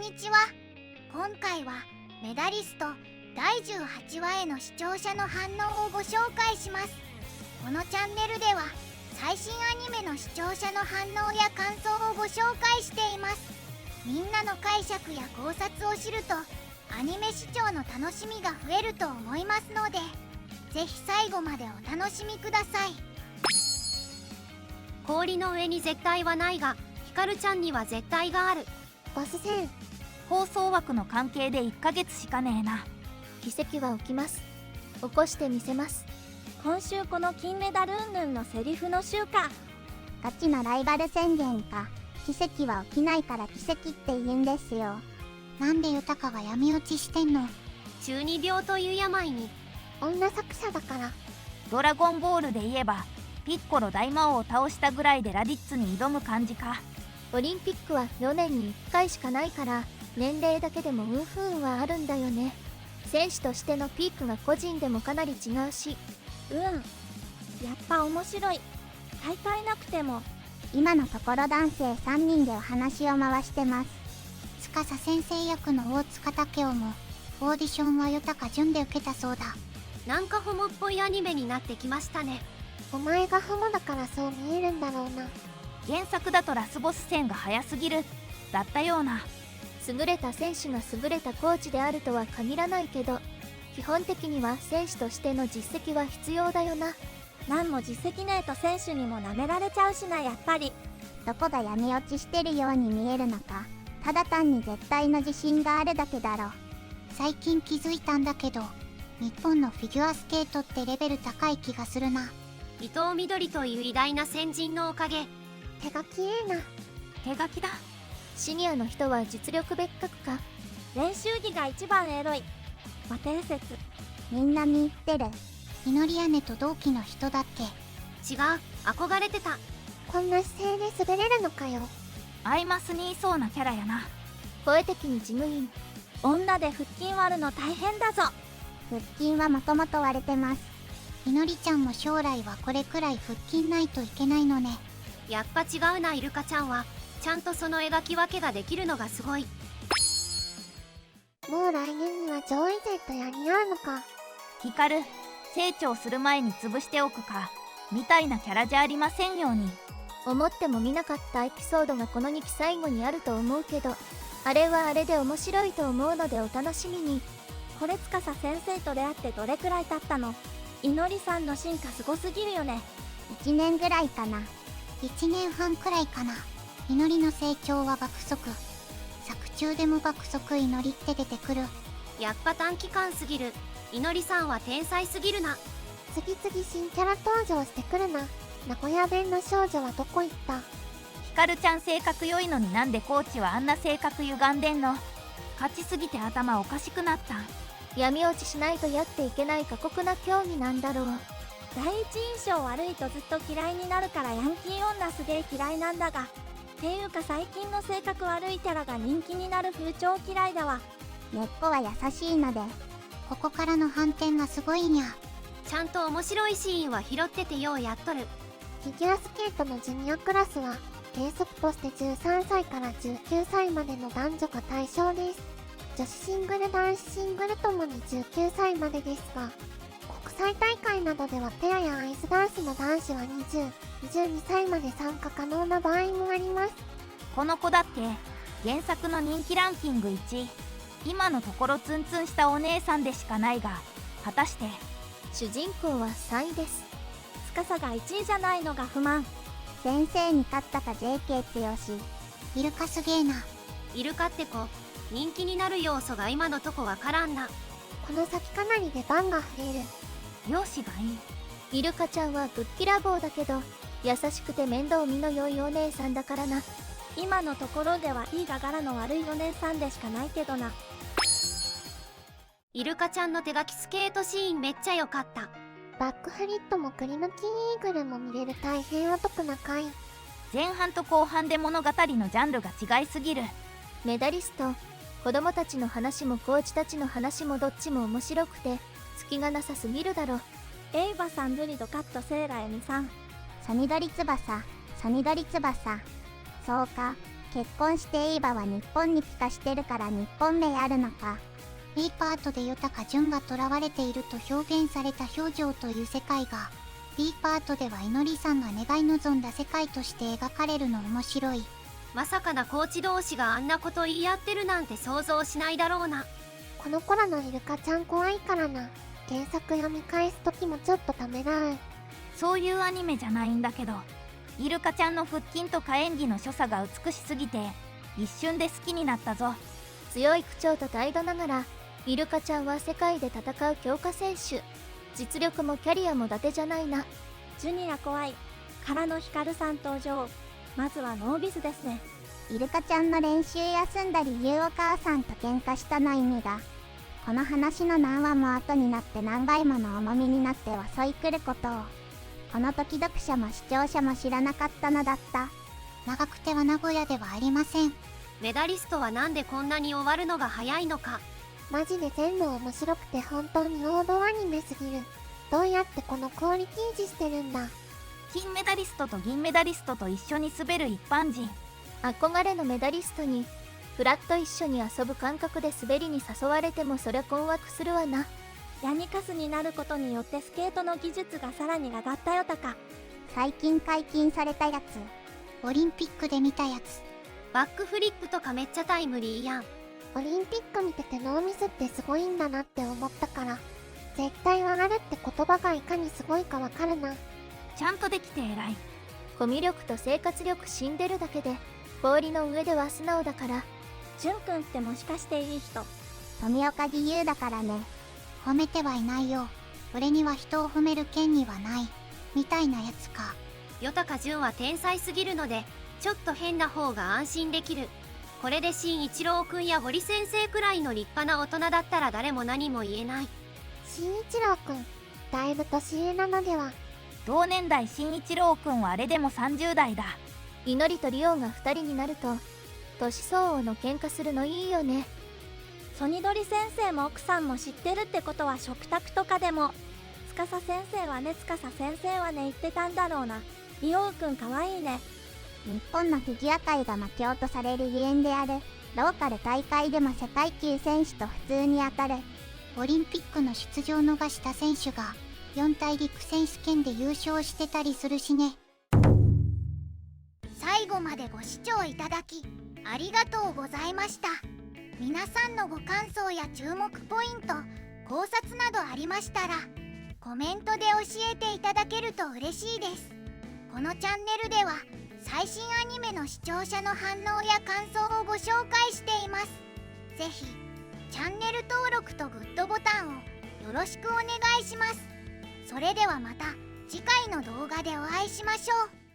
にちは。今回はメダリスト第18話への視聴者の反応をご紹介します。このチャンネルでは最新アニメの視聴者の反応や感想をご紹介しています。みんなの解釈や考察を知るとアニメ視聴の楽しみが増えると思いますので、ぜひ最後までお楽しみください。氷の上に絶対はないが、ヒカルちゃんには絶対がある。ボス戦、放送枠の関係で1ヶ月しかねえな。奇跡は起きます。起こしてみせます。今週この金メダル云々のセリフの週か。ガチのライバル宣言か。奇跡は起きないから奇跡って言うんですよ。なんで豊が闇落ちしてんの？中二病という病に。女作者だから。ドラゴンボールで言えばピッコロ大魔王を倒したぐらいでラディッツに挑む感じか。オリンピックは4年に1回しかないから年齢だけでも不運はあるんだよね。選手としてのピークが個人でもかなり違うし。やっぱ面白い。大会なくても。今のところ男性3人でお話を回してます。司先生役の大塚武雄もオーディションは豊順で受けたそうだ。なんかホモっぽいアニメになってきましたね。お前がホモだからそう見えるんだろうな。原作だとラスボス戦が早すぎるだったような。優れた選手が優れたコーチであるとは限らないけど、基本的には選手としての実績は必要だよな。何も実績ねえと選手にも舐められちゃうしな、やっぱり。どこが闇落ちしてるように見えるのか、ただ単に絶対の自信があるだけだろ。最近気づいたんだけど、日本のフィギュアスケートってレベル高い気がするな。伊藤みどりという偉大な先人のおかげ。手書きええな。手書きだ。シニアの人は実力別格か。練習着が一番エロい。和定説。みんな見入ってる。祈り姉と同期の人だっけ？違う、憧れてた。こんな姿勢で滑れるのかよ。アイマスにいそうなキャラやな。声的に事務員。女で腹筋割るの大変だぞ。腹筋はもともと割れてます。祈りちゃんも将来はこれくらい腹筋ないといけないのね。やっぱ違うな、イルカちゃんはちゃんとその描き分けができるのがすごい。もう来年には上位勢とやり合うのか。ヒカル、成長する前に潰しておくかみたいなキャラじゃありませんように。思っても見なかったエピソードがこの2期最後にあると思うけど、あれはあれで面白いと思うのでお楽しみに。これ司先生と出会ってどれくらい経ったの？いのりさんの進化すごすぎるよね。1年ぐらいかな。1年半くらいかな。祈りの成長は爆速。作中でも爆速祈りって出てくる。やっぱ短期間すぎる。いのりさんは天才すぎるな。次々新キャラ登場してくるな。名古屋弁の少女はどこ行った？ヒカルちゃん性格良いのになんでコーチはあんな性格歪んでんの？勝ちすぎて頭おかしくなった。闇落ちしないとやっていけない過酷な競技なんだろう。第一印象悪いとずっと嫌いになるからヤンキー女すげえ嫌いなんだが。っていうか最近の性格悪いキャラが人気になる風潮嫌いだわ。根っこは優しいので。ここからの反転がすごいにゃ。ちゃんと面白いシーンは拾っててようやっとる。フィギュアスケートのジュニアクラスは原則として13歳から19歳までの男女が対象です。女子シングル男子シングルともに19歳までですが、国際大会などではペアやアイスダンスの男子は20、22歳まで参加可能な場合もあります。この子だって原作の人気ランキング1位。今のところツンツンしたお姉さんでしかないが、果たして主人公は3位です。司が1位じゃないのが不満。先生に勝ったか JK 強し。イルカすげえな。イルカって子、人気になる要素が今のとこわからんな。この先かなり出番が増える。容姿がいい。イルカちゃんはぶっきらぼうだけど優しくて面倒見の良いお姉さんだからな。今のところではいいが柄の悪いお姉さんでしかないけどな。イルカちゃんの手書きスケートシーンめっちゃ良かった。バックフリットもくり抜きイーグルも見れる大変お得な回。前半と後半で物語のジャンルが違いすぎる。メダリスト、子供たちの話もコーチたちの話もどっちも面白くて隙がなさすぎるだろ。エイバさんブリドカットセーラエミさん。サニドリ翼、サニドリ翼。そうか、結婚してエイバは日本に帰化してるから日本名あるのか。 B パートでヨタカジュンが囚われていると表現された表情という世界が B パートではイノリさんが願い望んだ世界として描かれるの面白い。まさかなコーチ同士があんなこと言い合ってるなんて想像しないだろうな。この頃のイルカちゃん怖いからな。原作読み返す時もちょっとためらう。そういうアニメじゃないんだけど、イルカちゃんの腹筋とか演技の所作が美しすぎて一瞬で好きになったぞ。強い口調と態度ながらイルカちゃんは世界で戦う強化選手。実力もキャリアも伊達じゃないな。ジュニア怖いからのヒカルさん登場。まずはノービスですね。イルカちゃんの練習休んだ理由お母さんと喧嘩したの意味が、この話の何話も後になって何倍もの重みになって襲い来ることを、この時読者も視聴者も知らなかったのだった。長くては名古屋ではありません。メダリストはなんでこんなに終わるのが早いのか。マジで全部面白くて本当に王道アニメすぎる。どうやってこのクオリティ維持してるんだ。金メダリストと銀メダリストと一緒に滑る一般人。憧れのメダリストにフラッと一緒に遊ぶ感覚で滑りに誘われてもそりゃ困惑するわな。ヤニカスになることによってスケートの技術がさらに上がったよたか。最近解禁されたやつ。オリンピックで見たやつ。バックフリップとかめっちゃタイムリーやん。オリンピック見ててノーミスってすごいんだなって思ったから、絶対上がるって言葉がいかにすごいかわかるな。ちゃんとできて偉い。コミュ力と生活力死んでるだけで氷の上では素直だから。ジュン君ってもしかしていい人？富岡義勇だからね。褒めてはいないよ。俺には人を褒める権利はない。みたいなやつか。ヨタカジュンは天才すぎるので、ちょっと変な方が安心できる。これで新一郎くんや堀先生くらいの立派な大人だったら誰も何も言えない。新一郎くん、だいぶ年上なのでは。同年代新一郎くんはあれでも30代だ。祈りとリオが2人になると年相応の喧嘩するのいいよね。ソニドリ先生も奥さんも知ってるってことは食卓とかでも司先生はね言ってたんだろうな。リオウくんかわいいね。日本のフィギュア界が負け落とされるゆえんであるローカル大会でも世界級選手と普通に当たる。オリンピックの出場逃した選手が四大陸選手権で優勝してたりするしね。最後までご視聴いただきありがとうございました。皆さんのご感想や注目ポイント、考察などありましたらコメントで教えていただけると嬉しいです。このチャンネルでは最新アニメの視聴者の反応や感想をご紹介しています。ぜひチャンネル登録とグッドボタンをよろしくお願いします。それではまた次回の動画でお会いしましょう。